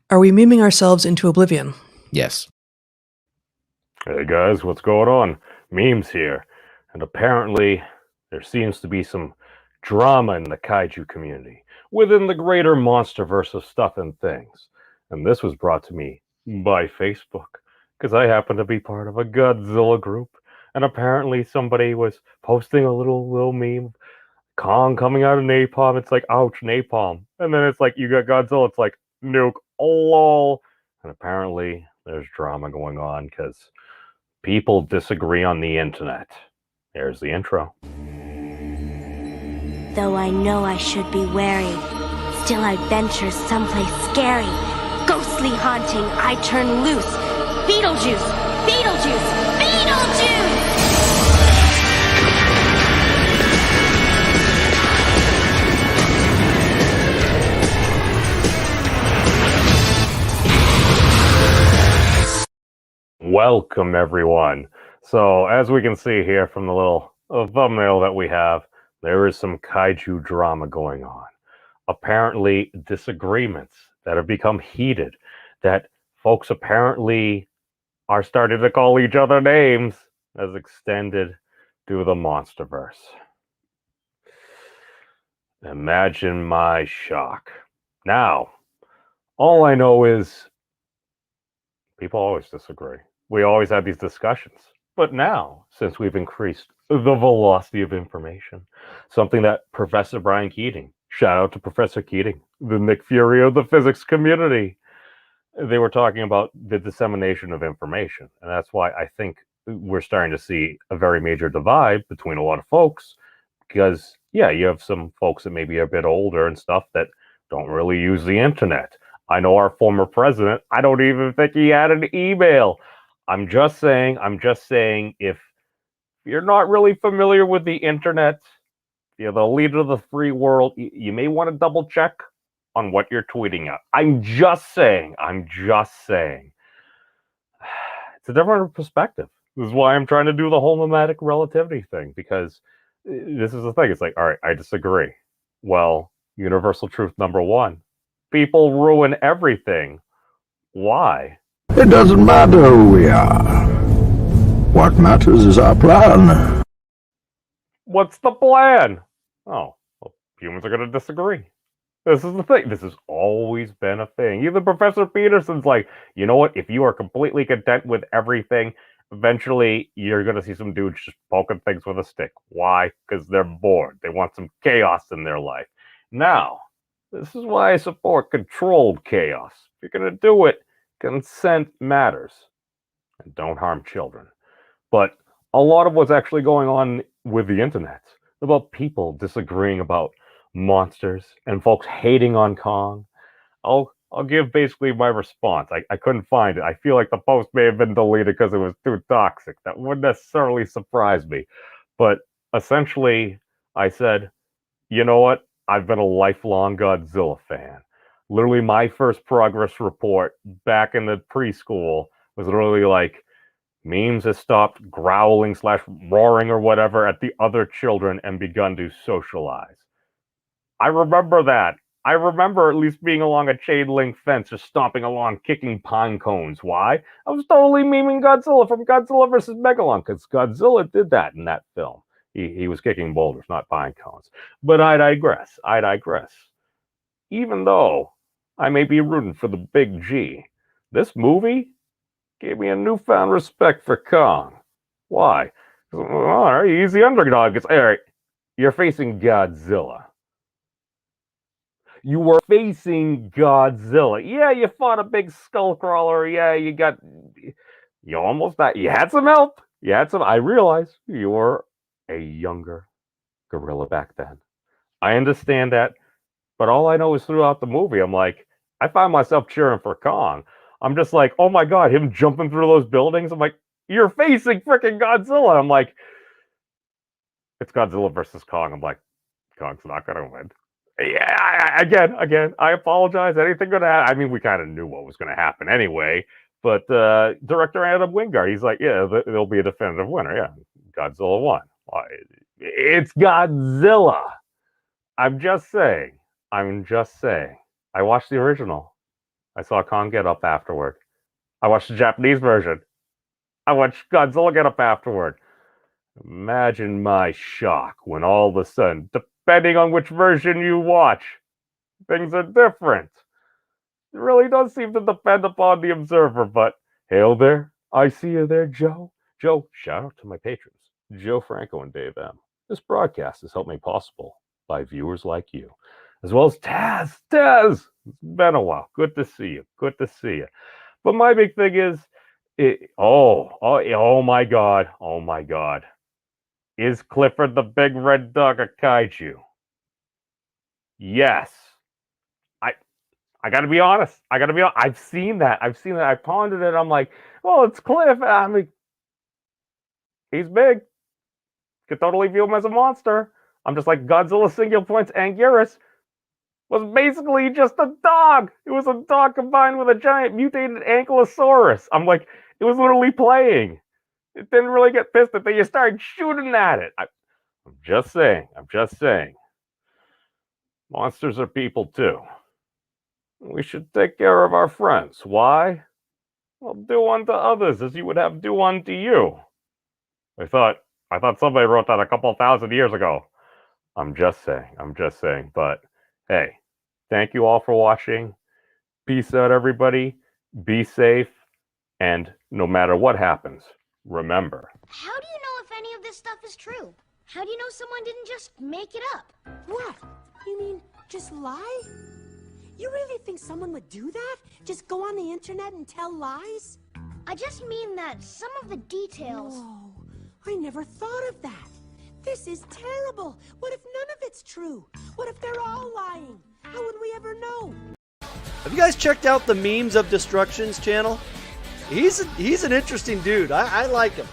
Are we memeing ourselves into oblivion? Yes. Hey guys, what's going on? Memes here. And apparently, there seems to be some drama in the kaiju community within the greater Monsterverse of stuff and things. And this was brought to me by Facebook because I happen to be part of a Godzilla group. And apparently, somebody was posting a little meme, Kong coming out of napalm. It's like, ouch, napalm. And then it's like, you got Godzilla. It's like, nuke, lol. And apparently, there's drama going on because people disagree on the internet. There's the intro. Though I know I should be wary, still I venture someplace scary. Ghostly haunting, I turn loose. Beetlejuice! Beetlejuice! Beetlejuice! Welcome, everyone. So, as we can see here from the little thumbnail that we have, there is some kaiju drama going on. Apparently, disagreements that have become heated, that folks apparently are starting to call each other names, as extended to the Monsterverse. Imagine my shock. Now, all I know is people always disagree. We always have these discussions. But now, since we've increased the velocity of information, something that Professor Brian Keating, shout out to Professor Keating, the Nick Fury of the physics community, they were talking about the dissemination of information. And that's why I think we're starting to see a very major divide between a lot of folks. Because, yeah, you have some folks that maybe are a bit older and stuff that don't really use the internet. I know our former president, I don't even think he had an email. I'm just saying, if you're not really familiar with the internet, you're the leader of the free world, you may want to double check on what you're tweeting at. I'm just saying. It's a different perspective. This is why I'm trying to do the whole nomadic relativity thing, because this is the thing. It's like, all right, I disagree. Well, universal truth number one. People ruin everything. Why? It doesn't matter who we are. What matters is our plan. What's the plan? Oh, well, humans are going to disagree. This is the thing. This has always been a thing. Even Professor Peterson's like, you know what? If you are completely content with everything, eventually you're going to see some dudes just poking things with a stick. Why? Because they're bored. They want some chaos in their life. Now, this is why I support controlled chaos. If you're going to do it, consent matters. And don't harm children. But a lot of what's actually going on with the internet, about people disagreeing about monsters and folks hating on Kong, I'll give basically my response. I couldn't find it. I feel like the post may have been deleted because it was too toxic. That wouldn't necessarily surprise me. But essentially, I said, you know what? I've been a lifelong Godzilla fan. Literally, my first progress report back in the preschool was literally like, memes has stopped growling / roaring or whatever at the other children and begun to socialize. I remember that. I remember at least being along a chain link fence, just stomping along, kicking pine cones. Why? I was totally memeing Godzilla from Godzilla versus Megalon, because Godzilla did that in that film. He was kicking boulders, not pine cones. But I digress. Even though I may be rooting for the big G, this movie gave me a newfound respect for Kong. Why? All right, he's the underdog. It's all right. You're facing Godzilla. You were facing Godzilla. Yeah, you fought a big skull crawler. Yeah, you almost died. You had some help. I realize you were a younger gorilla back then. I understand that. But all I know is throughout the movie, I'm like, I find myself cheering for Kong. I'm just like, oh my God, him jumping through those buildings. I'm like, you're facing freaking Godzilla. I'm like, it's Godzilla versus Kong. I'm like, Kong's not going to win. Yeah, again, I apologize. Anything going to happen? I mean, we kind of knew what was going to happen anyway. But director Adam Wingard, he's like, yeah, there'll be a definitive winner. Yeah, Godzilla won. Why? It's Godzilla. I'm just saying. I watched the original. I saw Kong get up afterward. I watched the Japanese version. I watched Godzilla get up afterward. Imagine my shock when all of a sudden, depending on which version you watch, things are different. It really does seem to depend upon the observer, but hail there. I see you there, Joe. Joe, shout out to my patrons, Joe Franco and Dave M. This broadcast is helped made possible by viewers like you, as well as Taz. Taz! It's been a while. Good to see you. Good to see you. But my big thing is, oh my God. Oh my God. Is Clifford the Big Red Dog a kaiju? Yes. I gotta be honest. I've seen that. I pondered it. I'm like, well, it's Cliff. I mean, he's big. Could totally view him as a monster. I'm just like Godzilla single points Anguirus was basically just a dog. It was a dog combined with a giant mutated ankylosaurus. I'm like, it was literally playing. It didn't really get pissed until you started shooting at it. I'm just saying. Monsters are people too. We should take care of our friends. Why? Well, do unto others as you would have do unto you. I thought somebody wrote that a couple thousand years ago. I'm just saying. But hey, thank you all for watching. Peace out, everybody. Be safe. And no matter what happens, remember. How do you know if any of this stuff is true? How do you know someone didn't just make it up? What? You mean just lie? You really think someone would do that? Just go on the internet and tell lies? I just mean that some of the details... Whoa, I never thought of that. This is terrible. What if none of it's true? What if they're all lying? How would we ever know? Have you guys checked out the Memes of Destruction's channel? He's an interesting dude. I like him.